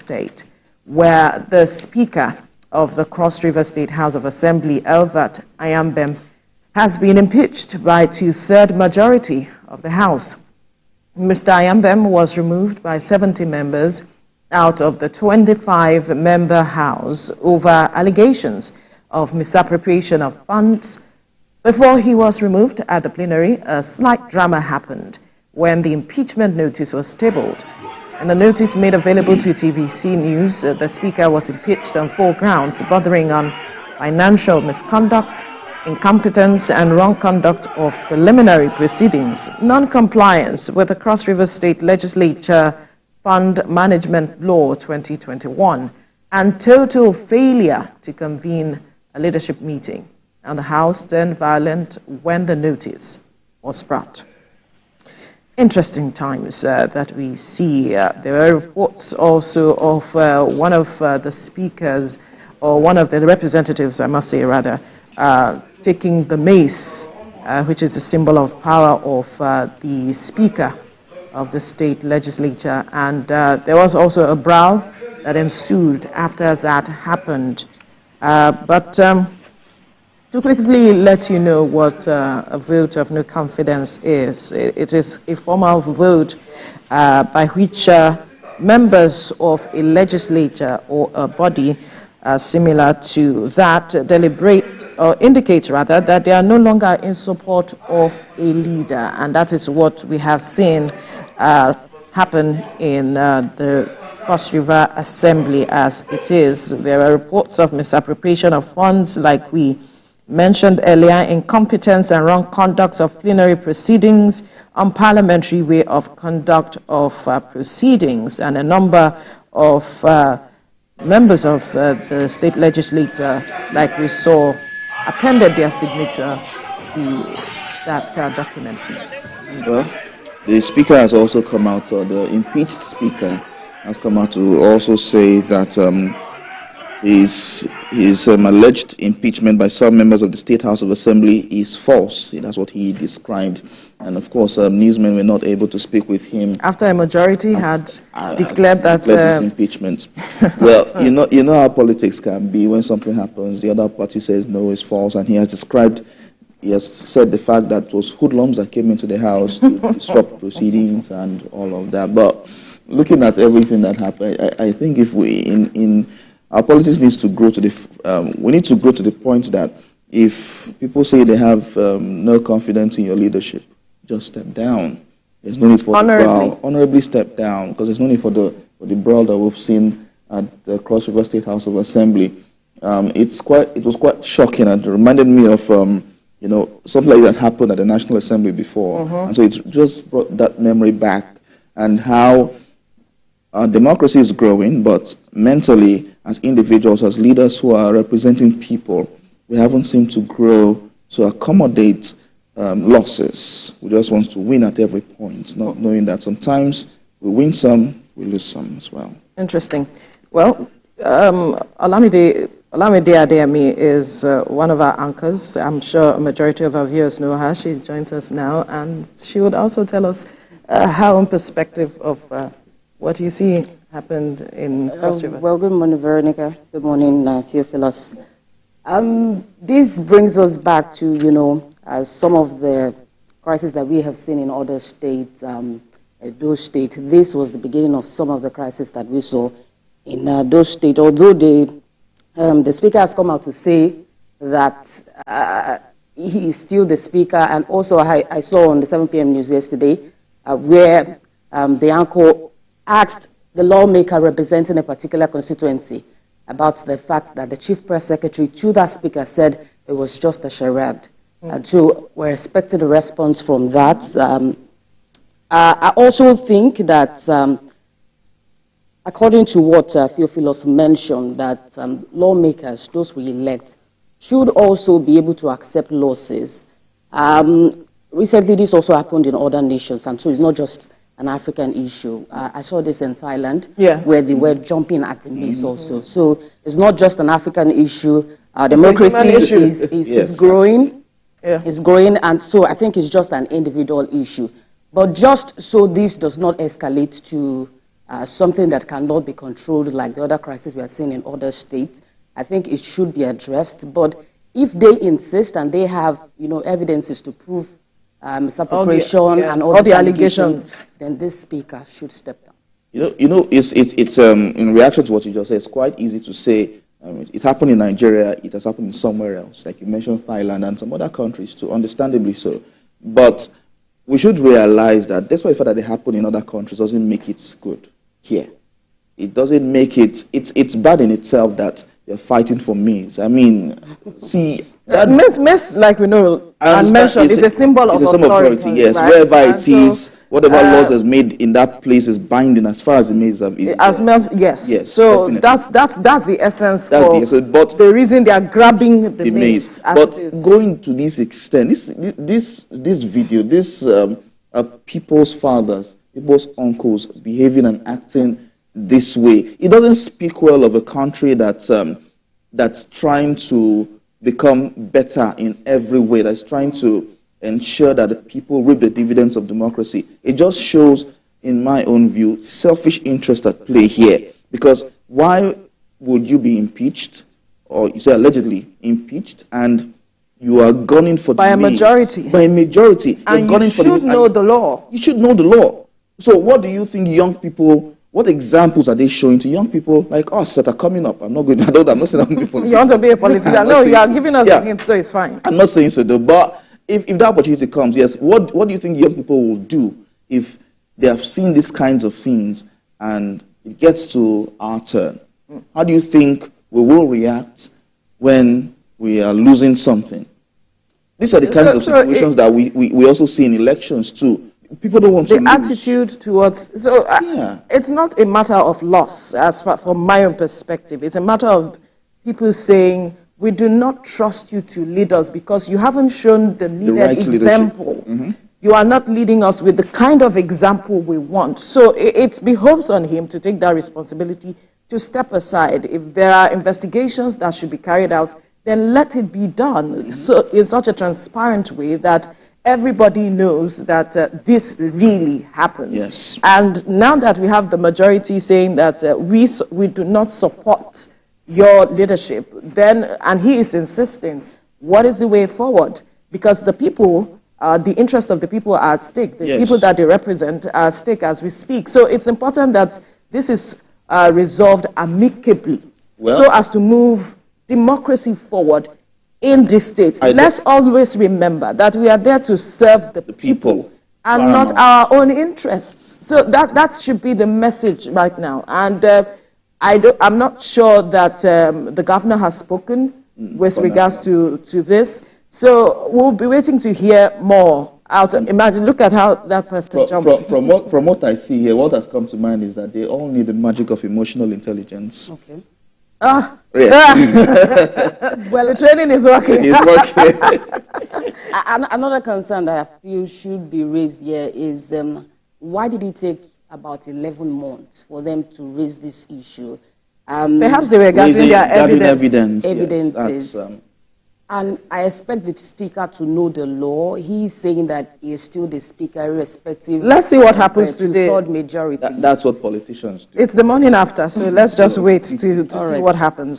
State, where the Speaker of the Cross River State House of Assembly, Elvert Ayambem, has been impeached by 2/3 majority of the House. Mr. Ayambem was removed by 70 members out of the 25-member House over allegations of misappropriation of funds. Before he was removed at the plenary, a slight drama happened when the impeachment notice was tabled. In the notice made available to TVC News, the Speaker was impeached on 4 grounds, bordering on financial misconduct, incompetence, and wrong conduct of preliminary proceedings, non-compliance with the Cross River State Legislature Fund Management Law 2021, and total failure to convene a leadership meeting. And the House turned violent when the notice was brought. Interesting times that we see. There are reports also of one of the speakers, or one of the representatives, I must say rather, taking the mace, which is the symbol of power of the Speaker of the state legislature. And there was also a brawl that ensued after that happened. To quickly let you know what a vote of no confidence is, it is a formal vote by which members of a legislature or a body similar to that deliberate or indicate rather that they are no longer in support of a leader, and that is what we have seen happen in the Cross River Assembly as it is. There are reports of misappropriation of funds, like we mentioned earlier, incompetence and wrong conduct of plenary proceedings, unparliamentary way of conduct of proceedings, and a number of members of the state legislature, like we saw, appended their signature to that document. Well, the Speaker has also come out, or the impeached Speaker has come out to also say that his alleged impeachment by some members of the State House of Assembly is false. That's what he described. And of course, newsmen were not able to speak with him after a majority had declared that his impeachment. Well, you know how politics can be. When something happens, the other party says no, it's false, and he has said the fact that it was hoodlums that came into the House to disrupt proceedings and all of that. But looking at everything that happened, I think if we our politics needs to grow to we need to grow to the point that if people say they have no confidence in your leadership, just step down. There's no need for honorably step down, because there's no need for the brawl that we've seen at the Cross River State House of Assembly. It was quite shocking, and it reminded me of something like that happened at the National Assembly before, and so it just brought that memory back, and how our democracy is growing, but mentally, as individuals, as leaders who are representing people, we haven't seemed to grow to accommodate losses. We just want to win at every point, not knowing that sometimes we win some, we lose some as well. Interesting. Well, Olamide Adeyemi is one of our anchors. I'm sure a majority of our viewers know her. She joins us now, and she would also tell us how, in perspective of what you see happened in Cross River. Well, good morning, Veronica. Good morning, Theophilus. This brings us back to, some of the crises that we have seen in other states, those states. This was the beginning of some of the crises that we saw in those states. Although the Speaker has come out to say that he is still the Speaker, and also I saw on the 7 p.m. news yesterday where the anchor asked the lawmaker representing a particular constituency about the fact that the Chief Press Secretary to that Speaker said it was just a charade. And so we're expecting a response from that. I also think that, according to what Theophilus mentioned, that lawmakers, those we elect, should also be able to accept losses. Recently, this also happened in other nations, and so it's not just an African issue. I saw this in Thailand, where they were jumping at the knees also. So it's not just an African issue. Democracy is growing. Yeah. It's growing, and so I think it's just an individual issue. But just so this does not escalate to something that cannot be controlled like the other crises we are seeing in other states. I think it should be addressed. But if they insist and they have, evidences to prove misappropriation and all the allegations, then this speaker should step down. It's in reaction to what you just said, it's quite easy to say it happened in Nigeria, it has happened somewhere else, like you mentioned Thailand and some other countries too, understandably so. But we should realize that despite the fact that they happen in other countries doesn't make it good here. It doesn't make it, it's bad in itself that you're fighting for maize. I mean, see, maize, like we know and mentioned, is a symbol of authority. Yes, right? Wherever it is, whatever laws is made in that place is binding as far as the maize is. Yes. So definitely. that's the essence. But the reason they are grabbing the maize. But going to this extent, this video, people's fathers, people's uncles behaving and acting this way, it doesn't speak well of a country that's trying to become better in every way, that's trying to ensure that the people reap the dividends of democracy. It just shows, in my own view, selfish interest at play here. Because why would you be impeached, or you say allegedly impeached, and you are gunning for by a majority? By a majority. And you should know the law. You should know the law. So what do you think young people... What examples are they showing to young people like us that are coming up? I'm not saying I'm going to be a politician. You want to be a politician? No, you are giving us a hint, so it's fine. I'm not saying so, though. But if that opportunity comes, yes, what do you think young people will do if they have seen these kinds of things and it gets to our turn? How do you think we will react when we are losing something? These are the kinds of situations that we also see in elections, too. People don't want to lose. The attitude towards... it's not a matter of loss, as far from my own perspective. It's a matter of people saying, we do not trust you to lead us because you haven't shown the needed example. You are not leading us with the kind of example we want. So it behoves on him to take that responsibility, to step aside. If there are investigations that should be carried out, then let it be done so in such a transparent way that everybody knows that this really happened. Yes. And now that we have the majority saying that we do not support your leadership, then, and he is insisting, what is the way forward? Because the people, the interest of the people are at stake. The people that they represent are at stake as we speak. So it's important that this is resolved amicably so as to move democracy forward in this state. Let's always remember that we are there to serve the people and not our own interests. So that should be the message right now. And I'm not sure that the governor has spoken with regards to this. So we'll be waiting to hear more. Imagine, look at how that person jumped. From what I see here, what has come to mind is that they all need the magic of emotional intelligence. Okay. Well, the training is working. It's working. Another concern that I feel should be raised here is why did it take about 11 months for them to raise this issue? Perhaps they were gathering their evidence. Evidences. And I expect the speaker to know the law. He's saying that he is still the speaker, irrespective. Let's see what happens today. Third majority. That's what politicians do. It's the morning after, so let's just wait to see what happens.